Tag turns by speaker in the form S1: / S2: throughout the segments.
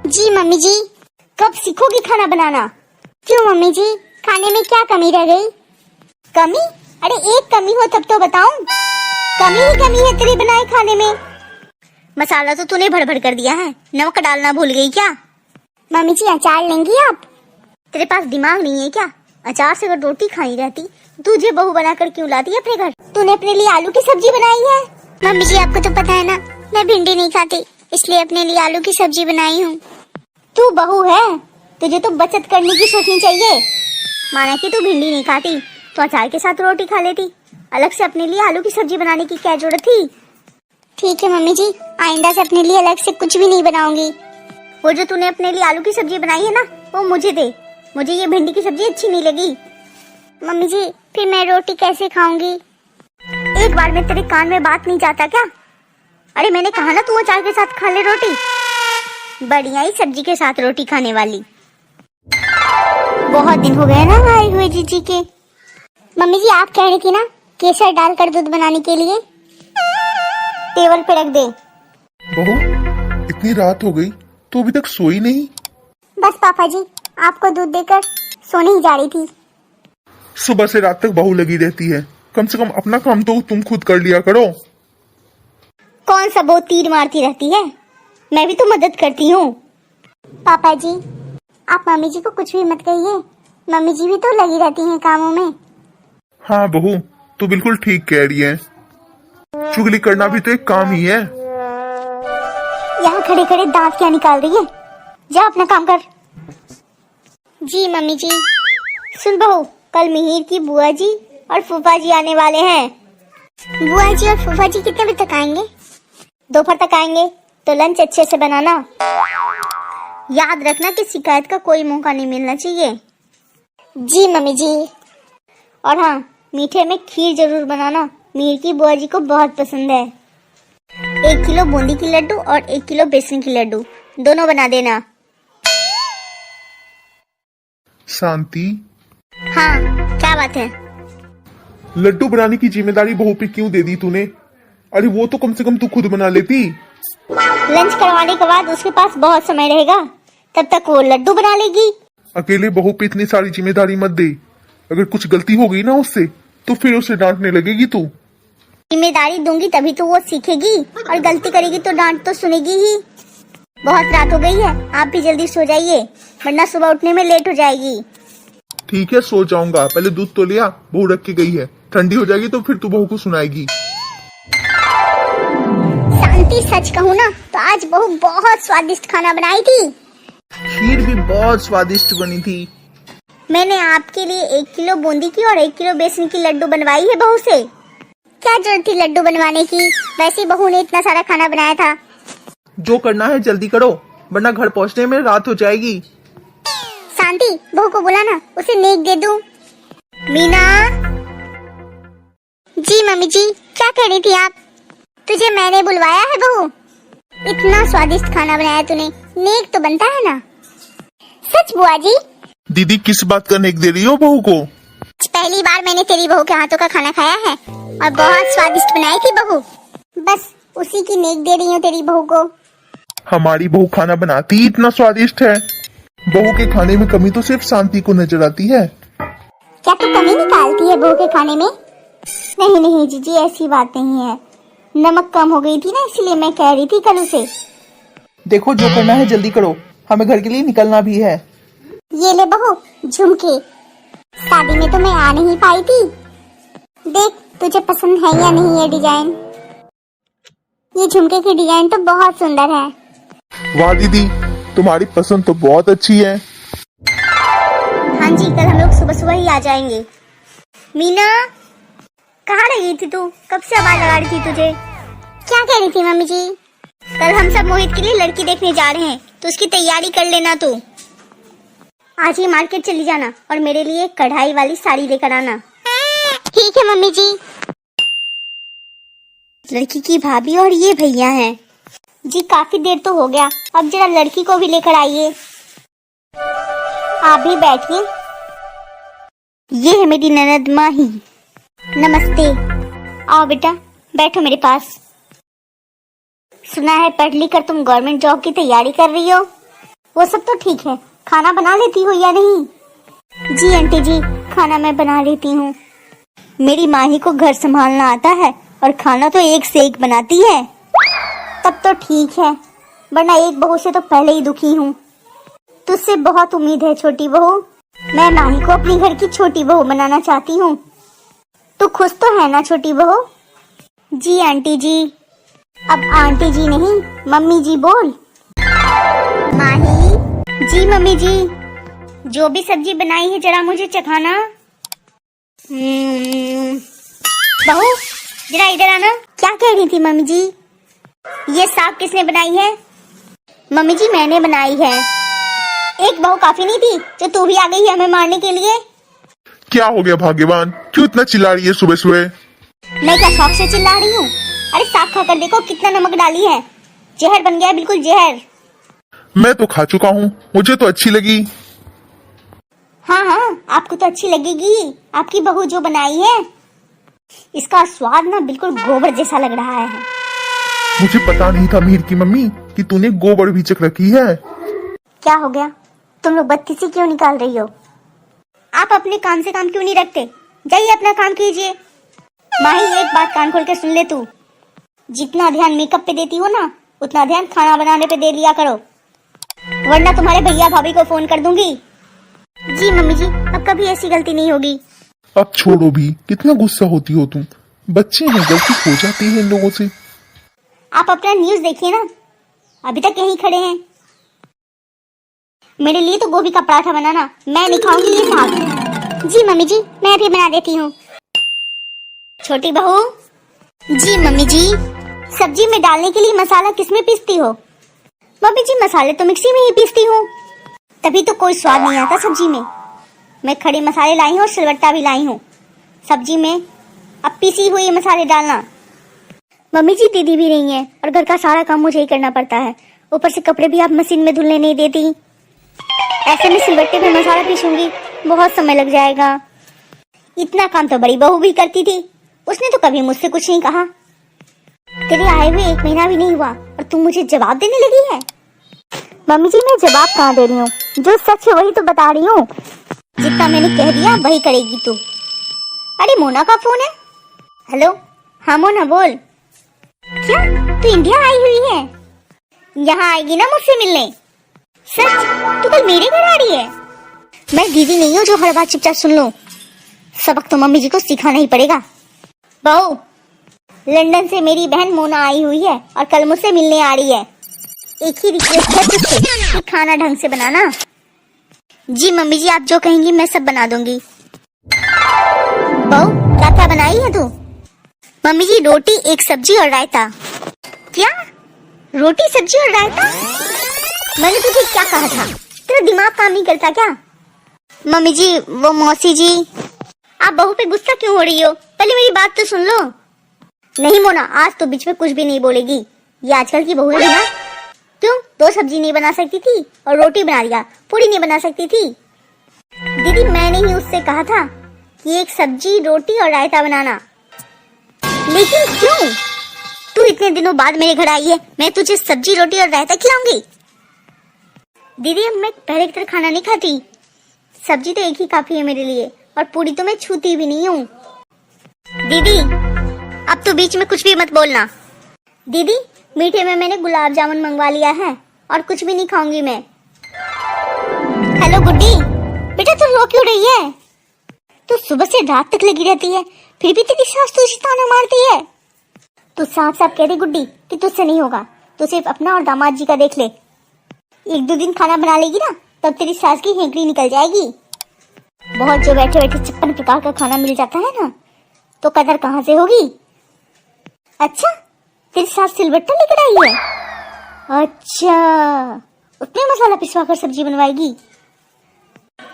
S1: जी mummy जी।
S2: कब सीखोगी खाना बनाना?
S1: क्यों मम्मी जी, खाने में क्या कमी रह गई?
S2: कमी? अरे एक कमी हो तब तो बताऊं। कमी ही कमी है तेरे बनाए खाने में। मसाला तो तूने भर भर कर दिया है, नमक डालना भूल गई क्या?
S1: मम्मी जी अचार लेंगी आप?
S2: तेरे पास दिमाग नहीं है क्या? अचार से अगर रोटी खाई रहती तुझे बहू बनाकर क्यों लाती है अपने घर? तूने अपने लिए आलू की सब्जी बनाई है।
S1: मम्मी जी आपको तो पता है ना, मैं भिंडी नहीं खाती, इसलिए अपने लिए आलू की सब्जी बनाई हूँ।
S2: तू बहू है, तुझे तो बचत करने की सोचनी चाहिए। माना कि तू भिंडी नहीं खाती तो अचार के साथ रोटी खा लेती, अलग से अपने लिए आलू की सब्जी बनाने की क्या जरूरत थी?
S1: ठीक है मम्मी जी, आइंदा से अपने लिए अलग से कुछ भी नहीं बनाऊंगी।
S2: वो जो तूने अपने लिए आलू की सब्जी बनाई है ना, वो मुझे दे। मुझे ये भिंडी की सब्जी अच्छी नहीं लगी।
S1: मम्मी जी फिर मैं रोटी कैसे खाऊंगी?
S2: एक बार में तेरे कान में बात नहीं जाता क्या? अरे मैंने कहा ना तू अचार के साथ खा ले रोटी, बढ़िया ही सब्जी के साथ रोटी खाने वाली। बहुत दिन हो गए ना आए हुए जीजी के।
S1: मम्मी जी आप कह रही थी ना केसर डालकर दूध बनाने के लिए।
S2: टेबल पे रख दे।
S3: बहू इतनी रात हो गई तो अभी तक सोई नहीं?
S1: बस पापा जी आपको दूध देकर सोने ही जा रही थी।
S3: सुबह से रात तक बहू लगी रहती है, कम से कम अपना काम तो तुम खुद कर लिया करो।
S2: कौन सा बहुत तीर मारती रहती है, मैं भी तो मदद करती हूँ।
S1: पापा जी आप मम्मी जी को कुछ भी मत कहिए, मम्मी जी भी तो लगी रहती हैं कामों में।
S3: हाँ बहू तू बिल्कुल ठीक कह रही है, चुगली करना भी तो एक काम ही है।
S2: यहाँ खड़े खड़े दांत क्या निकाल रही है? जा अपना काम कर।
S1: जी मम्मी जी।
S2: सुन बहू, कल मिहिर की बुआ जी और फूफा जी आने वाले हैं।
S1: बुआ जी और फूफा जी कितने बजे तक आएंगे?
S2: दोपहर तक आएंगे, तो लंच अच्छे से बनाना। याद रखना कि शिकायत का कोई मौका नहीं मिलना चाहिए।
S1: जी मम्मी जी।
S2: और हाँ, मीठे में खीर जरूर बनाना, मिहिर की बुआ जी को बहुत पसंद है। 1 किलो बूंदी की लड्डू और 1 किलो बेसन की लड्डू दोनों बना देना।
S3: शांति,
S2: हाँ क्या बात है?
S3: लड्डू बनाने की जिम्मेदारी बहू पे क्यों दे दी तूने? अरे वो तो कम से कम तू खुद बना लेती।
S2: लंच करवाने के बाद उसके पास बहुत समय रहेगा, तब तक वो लड्डू बना लेगी।
S3: अकेले बहू पे इतनी सारी जिम्मेदारी मत दे, अगर कुछ गलती हो गई ना उससे तो फिर उसे डांटने लगेगी तू।
S2: जिम्मेदारी दूंगी तभी तो वो सीखेगी, और गलती करेगी तो डांट तो सुनेगी ही। बहुत रात हो गई है, आप भी जल्दी सो जाइए, वरना सुबह उठने में लेट हो जाएगी।
S3: ठीक है सो जाऊंगा, पहले दूध तो लिया, बहू रख के गई है, ठंडी हो जाएगी तो फिर तू बहू को सुनाएगी।
S1: शांति सच कहूँ ना तो आज बहू बहुत स्वादिष्ट खाना बनाई थी।
S4: खीर भी बहुत स्वादिष्ट बनी थी।
S2: मैंने आपके लिए 1 किलो बूंदी की और 1 किलो बेसन की लड्डू बनवाई है बहू से।
S1: क्या जरूरत थी लड्डू बनवाने की, वैसे बहू ने इतना सारा खाना बनाया था।
S4: जो करना है जल्दी करो, वरना घर पहुंचने में रात हो जाएगी।
S1: शांति बहू को बुला ना, उसे नेक दे दूं।
S2: मीना।
S1: जी मम्मी जी क्या कह रही थी आप? तुझे मैंने बुलवाया है बहू, इतना स्वादिष्ट खाना बनाया तूने, नेक तो बनता है ना। सच बुआ जी।
S3: दीदी किस बात का नेक दे रही हो बहू को?
S1: पहली बार मैंने तेरी बहू के हाथों का खाना खाया है और बहुत स्वादिष्ट बनाई थी बहू, बस उसी की नेक दे रही हूँ तेरी बहू को।
S3: हमारी बहू खाना बनाती ही इतना स्वादिष्ट है, बहू के खाने में कमी तो सिर्फ शांति को नजर आती है।
S1: क्या तू कमी निकालती है बहू के खाने में?
S2: नहीं नहीं जीजी, ऐसी बात नहीं है, नमक कम हो गई थी ना, इसलिए मैं कह रही थी कल उसे।
S4: देखो जो करना है जल्दी करो, हमें घर के लिए निकलना भी है।
S1: ये ले बहू झुमके, शादी में तो मैं आ नहीं पाई थी, देख तुझे पसंद है या नहीं ये डिजाइन। ये झुमके की डिजाइन तो बहुत सुंदर है।
S3: वाह दीदी तुम्हारी पसंद तो बहुत अच्छी है।
S2: हाँ जी, कल हम लोग सुबह सुबह ही आ जाएंगे। मीना कहाँ रही थी तू, कब से आवाज लगा रही थी तुझे?
S1: क्या कह रही थी मम्मी जी?
S2: कल हम सब मोहित के लिए लड़की देखने जा रहे हैं, तो उसकी तैयारी कर लेना तू। आज ही मार्केट चली जाना और मेरे लिए कढ़ाई वाली साड़ी लेकर आना।
S1: ठीक है मम्मी जी।
S2: लड़की की भाभी और ये भैया हैं। जी काफी देर तो हो गया, अब जरा लड़की को भी लेकर आइए। आप भी बैठिए। ये है मेरी ननद माही। नमस्ते, आओ बेटा बैठो मेरे पास। सुना है पढ़ लिख कर तुम गवर्नमेंट जॉब की तैयारी कर रही हो। वो सब तो ठीक है, खाना बना लेती हो या नहीं? जी आंटी जी, खाना मैं बना लेती हूँ। मेरी माँ ही को घर संभालना आता है और खाना तो एक से एक बनाती है। तब तो ठीक है, वरना एक बहू से तो पहले ही दुखी हूँ। तुझसे बहुत उम्मीद है छोटी बहू। मैं माही को अपनी घर की छोटी बहू बनाना चाहती हूँ। तू खुश तो है ना छोटी बहू? जी आंटी जी। अब आंटी जी नहीं, मम्मी जी बोल। माही। जी मम्मी जी। जो भी सब्जी बनाई है जरा मुझे चखाना। बहू जरा इधर आना। क्या कह रही थी मम्मी जी? ये साग किसने बनाई है? मम्मी जी मैंने बनाई है। एक बहू काफी नहीं थी जो तू भी आ गई है हमें मारने के लिए?
S3: क्या हो गया भाग्यवान, क्यों इतना चिल्ला रही है सुबह सुबह?
S2: मैं क्या शौक से चिल्ला रही हूँ? अरे साग खाकर देखो कितना नमक डाली है, जहर बन गया है, बिल्कुल जहर।
S3: मैं तो खा चुका हूँ, मुझे तो अच्छी लगी।
S2: हाँ हाँ, आपको तो अच्छी लगेगी, आपकी बहू जो बनाई है। इसका स्वाद ना बिल्कुल गोबर जैसा लग रहा है।
S3: मुझे पता नहीं था मीर की मम्मी कि तूने गोबर भी चख रखी है।
S2: क्या हो गया, तुम लोग बत्ती से क्यों निकाल रही हो? आप अपने काम से काम क्यों नहीं रखते? जाइए अपना काम कीजिए। माही एक बात कान खोल के सुन ले तू, जितना ध्यान मेकअप पे देती हो ना, उतना ध्यान खाना बनाने पे दे लिया करो, वरना तुम्हारे भैया भाभी को फोन कर दूंगी। जी मम्मी जी, अब कभी ऐसी गलती नहीं होगी।
S3: अब छोड़ो भी, कितना गुस्सा होती हो तुम। बच्चे हैं, गलती हो जाती है इन लोगों से।
S2: आप अपना न्यूज देखिए ना, अभी तक यहीं खड़े हैं। मेरे लिए तो गोभी का पराठा बनाना, मैं नहीं खाऊंगी ये साग। जी मम्मी जी, मैं अभी बना देती हूँ। छोटी बहू। जी मम्मी जी। सब्जी में डालने के लिए मसाला किसमें पीसती हो? मम्मी जी मसाले तो मिक्सी में ही पीसती हूँ, तभी तो कोई स्वाद नहीं आता सब्जी में। मैं खड़े मसाले लाई हूँ और सिलवट्टा भी लाई हूँ सब्जी में, अब पीसी हुई मसाले डालना। मम्मी जी दीदी भी नहीं है और घर का सारा काम मुझे ही करना पड़ता है, ऊपर से कपड़े भी आप मशीन में धुलने नहीं देती। ऐसे में सिलबट्टे पे मसाला पीसूंगी, बहुत समय लग जाएगा। इतना काम तो बड़ी बहू भी करती थी, उसने तो कभी मुझसे कुछ नहीं कहा। तेरे आए हुए 1 महीना भी नहीं हुआ और तू मुझे जवाब देने लगी है? मम्मी जी मैं जवाब कहाँ दे रही हूँ, जो सच है वही तो बता रही हूँ। जितना मैंने कह दिया वही करेगी तू। अरे मोना का फोन है। हेलो, हाँ मोना बोल। क्या तू इंडिया आई हुई है? यहाँ आएगी ना मुझसे मिलने? सच? तू कल मेरे घर आ रही है? मैं दीदी नहीं हूँ जो हर बात चुपचाप सुन लो, सबक तो मम्मी जी को सिखाना ही पड़ेगा। बहू, लंदन से मेरी बहन मोना आई हुई है और कल मुझसे मिलने आ रही है। एक ही रिक्वेस्ट है तुझसे कि खाना ढंग से बनाना। जी मम्मी जी, आप जो कहेंगी मैं सब बना दूंगी। बहू क्या क्या बनाई है तू? मम्मी जी रोटी, एक सब्जी और रायता। क्या? रोटी सब्जी और रायता? मैंने तुझे क्या कहा था, तेरा दिमाग काम नहीं करता क्या? मम्मी जी वो मौसी जी। आप बहू पे गुस्सा क्यों हो रही हो, पहले मेरी बात तो सुन लो। नहीं मोना, आज तो बीच में कुछ भी नहीं बोलेगी, ये आजकल की बहू है ना। क्यों 2 सब्जी नहीं बना सकती थी और रोटी बना दिया, पूरी नहीं बना सकती थी? दीदी मैंने ही उससे कहा था कि एक सब्जी, रोटी और रायता बनाना। लेकिन क्यों? तू इतने दिनों बाद मेरे घर आई है, मैं तुझे सब्जी, रोटी और रायता खिलाऊंगी? दीदी अब मैं पहले की तरह खाना नहीं खाती, सब्जी तो एक ही काफी है मेरे लिए और पूरी तो मैं छूती भी नहीं हूँ। दीदी अब तो बीच में कुछ भी मत बोलना। दीदी मीठे में मैंने गुलाब जामुन मंगवा लिया है और कुछ भी नहीं खाऊंगी मैं। हेलो गुड्डी, बेटा तू रो क्यों रही है? तू सुबह से रात तक लगी रहती है, फिर भी तेरी सास तुझे ताना मारती है। तू साफ साफ कह रही गुड्डी कि तुझसे नहीं होगा, तू सिर्फ अपना और दामाद जी का देख ले। 1-2 दिन खाना बना लेगी ना, तब तेरी सास की हेंकड़ी निकल जाएगी। बहुत जो बैठे बैठे 56 प्रकार का खाना मिल जाता है ना, तो कदर कहाँ से होगी? अच्छा तेरी सास सिलबट्टा लेकर आई है? अच्छा उसमें मसाला पिसवा कर सब्जी बनवाएगी।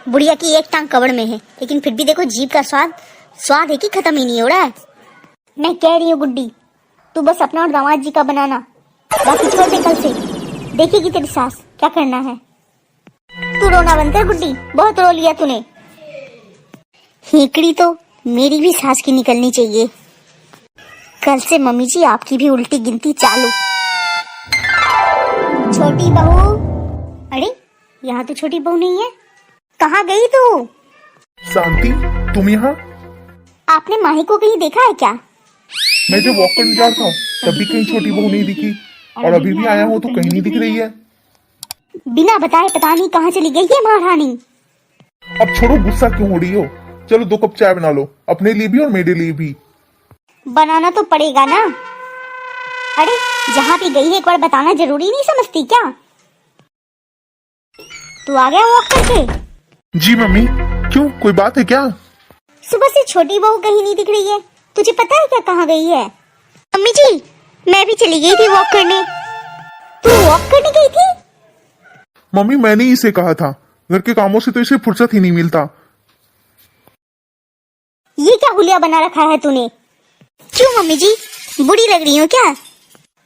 S2: बुढ़िया की एक टांग कब्र में है, लेकिन फिर भी देखो जीभ का स्वाद है कि खत्म ही नहीं हो रहा है। मैं कह रही हूँ गुड्डी, तू बस अपना और दामाद जी का बनाना, बाकी छोड़ दे, कल से देखेगी तेरी सास क्या करना है। तू रोना बंद कर गुड्डी, बहुत रो लिया तूने। हेकड़ी तो मेरी भी सास की निकलनी चाहिए, कल से मम्मी जी आपकी भी उल्टी गिनती चालू। छोटी बहू, अरे यहाँ तो छोटी बहू नहीं है। कहाँ गई तू?
S3: शांति, तुम यहाँ?
S2: आपने माही को कहीं देखा है क्या?
S3: मैं जब वॉक करने जा रहा था तब भी कहीं छोटी बहू नहीं दिखी, और अभी भी आया हूँ तो कहीं नहीं दिख रही है।
S2: बिना बताए पता नहीं कहाँ चली गई है महारानी।
S3: अब छोड़ो, गुस्सा क्यों हो रही हो? चलो 2 कप चाय बना लो, अपने लिए भी और मेरे लिए भी।
S2: बनाना तो पड़ेगा ना। अरे जहाँ भी गई है एक बार बताना जरूरी नहीं समझती क्या? तू आ गया वॉक करके?
S3: जी मम्मी, क्यों, कोई बात है क्या?
S2: सुबह से छोटी बहू कहीं नहीं दिख रही है। तुझे पता है क्या कहाँ गई है? मम्मी जी, मैं भी चली गई थी वॉक करने। तू वॉक करने गई थी?
S3: मम्मी, मैंने ही इसे कहा था, घर के कामों से तो इसे फुर्सत ही नहीं मिलता।
S2: ये क्या हुलिया बना रखा है तूने? क्यों मम्मी जी, बुरी लग रही हो क्या?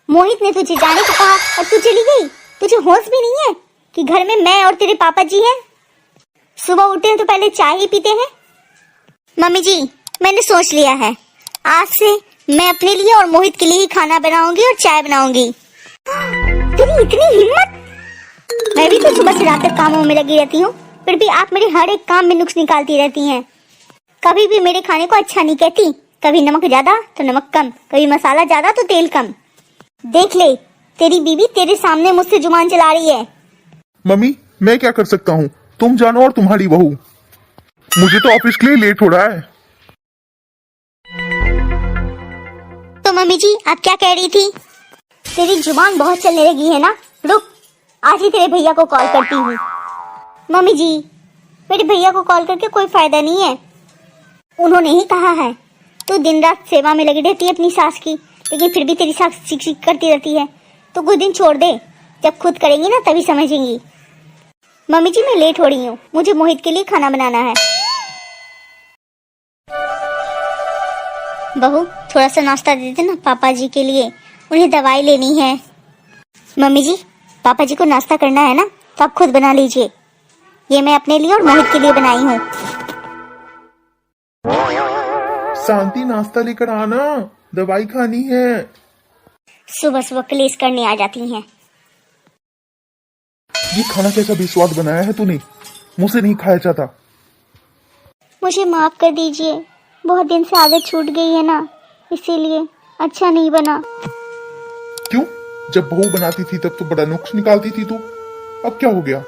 S2: मोहित ने तुझे जाने को कहा और तू चली गई। तुझे होश भी नहीं है कि घर में मैं और तेरे पापा जी हैं। सुबह उठते हैं तो पहले चाय ही पीते हैं। मम्मी जी, मैंने सोच लिया है, आज से मैं अपने लिए और मोहित के लिए ही खाना बनाऊंगी और चाय बनाऊंगी। तेरी इतनी हिम्मत! मैं भी तो सुबह से रात तक कामों में लगी रहती हूँ, फिर भी आप मेरे हर एक काम में नुक्स निकालती रहती हैं। कभी भी मेरे खाने को अच्छा नहीं कहती। कभी नमक ज्यादा तो नमक कम, कभी मसाला ज्यादा तो तेल कम। देख ले, तेरी बीवी तेरे सामने मुझसे जुबान चला रही है।
S3: मम्मी, मैं क्या कर सकता हूँ? तुम जानो और तुम्हारी बहू। मुझे तो ऑफिस के लिए लेट हो रहा है।
S2: तो मम्मी जी, आप क्या कह रही थी? तेरी जुबान बहुत चलने लगी है ना। रुक, आज ही तेरे भैया को कॉल करती हूँ। मम्मी जी, मेरे भैया को कॉल करके कोई फायदा नहीं है। उन्होंने ही कहा है तू दिन रात सेवा में लगी रहती है अपनी सास की, लेकिन फिर भी तेरी सास चिक चिक करती रहती है। तो कुछ दिन छोड़ दे, जब खुद करेंगी ना तभी समझेंगी। मम्मी जी, मैं लेट हो रही हूँ, मुझे मोहित के लिए खाना बनाना है। बहू, थोड़ा सा नाश्ता दे देना पापा जी के लिए, उन्हें दवाई लेनी है। मम्मी जी, पापा जी को नाश्ता करना है ना, तो आप खुद बना लीजिए। ये मैं अपने लिए और मोहित के लिए बनाई हूँ।
S3: शांति, नाश्ता लेकर आना, दवाई खानी है।
S2: सुबह सुबह क्लेश करने आ जाती हैं।
S3: ये खाना कैसा बेस्वाद बनाया है तूने, मुझसे नहीं खाया जाता।
S2: मुझे माफ कर दीजिए, बहुत दिन से आदत छूट गई है ना, इसीलिए अच्छा नहीं बना।
S3: क्यों? जब बहू बनाती थी तब तो बड़ा नुक्स निकालती थी तू, अब क्या हो गया?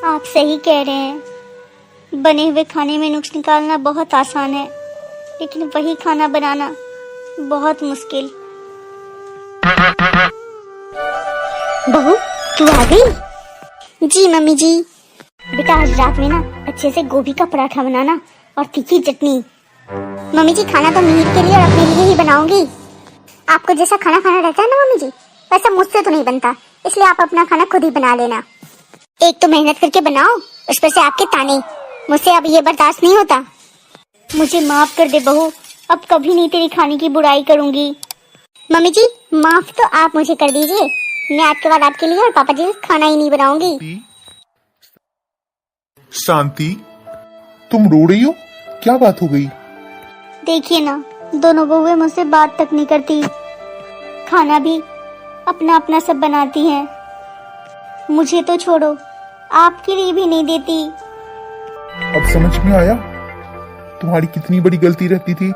S2: आप सही कह रहे हैं, बने हुए खाने में नुक्स निकालना बहुत आसान है, लेकिन वही खाना बनाना बहुत मुश्किल। बहू, तू आ गई? जी मम्मी जी। बेटा, आज रात में ना अच्छे से गोभी का पराठा बनाना और तीखी चटनी। मम्मी जी, खाना तो मोहित के लिए और अपने लिए ही बनाऊंगी। आपको जैसा खाना खाना रहता है ना मम्मी जी, वैसा मुझसे तो नहीं बनता, इसलिए आप अपना खाना खुद ही बना लेना। एक तो मेहनत करके बनाओ, उस पर से आपके ताने, मुझसे अब ये बर्दाश्त नहीं होता। मुझे माफ कर दे बहू, अब कभी नहीं तेरी खाने की बुराई करूंगी। मम्मी जी, माफ तो आप मुझे कर दीजिए, मैं आज के बाद आपके लिए और पापा जी खाना ही नहीं बनाऊंगी।
S3: शांति, तुम रो रही हो? क्या बात हो गई?
S2: देखिए ना, दोनों बहुएं मुझसे बात तक नहीं करती, खाना भी अपना अपना सब बनाती हैं। मुझे तो छोड़ो, आपके लिए भी नहीं देती।
S3: अब समझ में आया तुम्हारी कितनी बड़ी गलती रहती थी।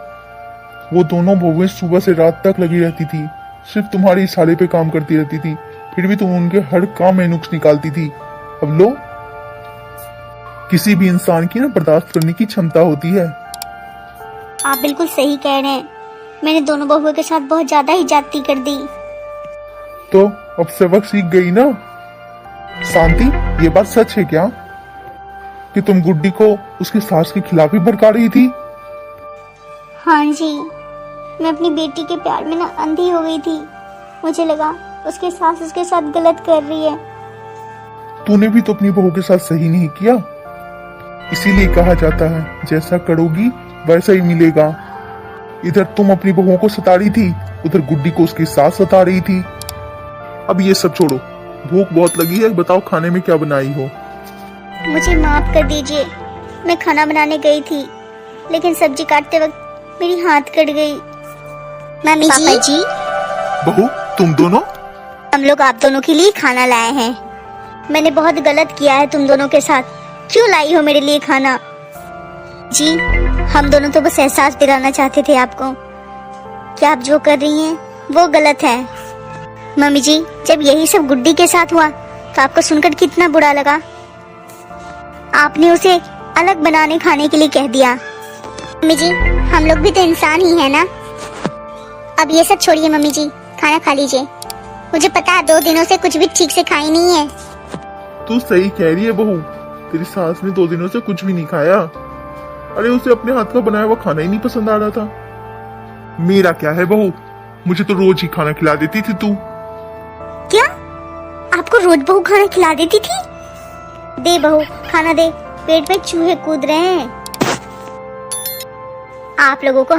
S3: वो दोनों बहुएं सुबह से रात तक लगी रहती थी, सिर्फ तुम्हारे इशारे पे काम करती रहती थी, फिर भी तुम उनके हर काम में नुक्स निकालती थी। अब लो, किसी भी इंसान की ना बर्दाश्त करने की क्षमता होती है।
S2: आप बिल्कुल सही कह रहे हैं, मैंने दोनों बहुओं के साथ बहुत ज्यादा ही जाती कर दी।
S3: तो अब सबक सीख गई ना? शांति, ये बात सच है क्या कि तुम गुड्डी को उसकी सास के खिलाफ ही भड़का रही थी?
S2: हाँ जी, मैं अपनी बेटी के प्यार में ना अंधी हो गई थी। मुझे लगा उसके सास उसके साथ गलत कर रही है।
S3: तूने भी तो अपनी बहू के साथ सही नहीं किया, इसीलिए कहा जाता है जैसा करोगी वैसा ही मिलेगा। इधर तुम अपनी बहुओं को सता रही थी, उधर गुड्डी को उसकी सास सता रही थी। अब ये सब छोड़ो, भूख बहुत लगी है, बताओ खाने में क्या बनाई हो?
S2: मुझे माफ कर दीजिए, मैं खाना बनाने गई थी, लेकिन सब्जी काटते वक्त मेरी हाथ कट गई। मम्मी जी,
S3: बहू, तुम दोनों?
S2: हम लोग आप दोनों के लिए खाना लाए हैं। मैंने बहुत गलत किया है तुम दोनों के साथ। क्यों लाई हो मेरे लिए खाना? जी, हम दोनों तो बस एहसास दिलाना चाहते थे आपको कि आप जो कर रही हैं वो गलत है। मम्मी जी, जब यही सब गुड्डी के साथ हुआ तो आपको सुनकर कितना बुरा लगा। आपने उसे अलग बनाने खाने के लिए कह दिया।
S1: मम्मी जी, हम लोग भी तो इंसान ही है ना। अब ये सब छोड़िए मम्मी जी, खाना खा लीजिए। मुझे पता है 2 दिनों से कुछ भी ठीक से खाई नहीं है।
S3: तू सही कह रही है बहू, तेरी सास ने 2 दिनों से कुछ भी नहीं खाया। अरे उसे अपने हाथ का बनाया हुआ खाना ही नहीं पसंद आ रहा था। मेरा क्या है बहू, मुझे तो रोज ही खाना खिला देती थी तू।
S2: क्या आपको रोज बहू खाना खिला देती थी? दे बहू, खाना दे, पेट में चूहे कूद रहे हैं। आप लोगों को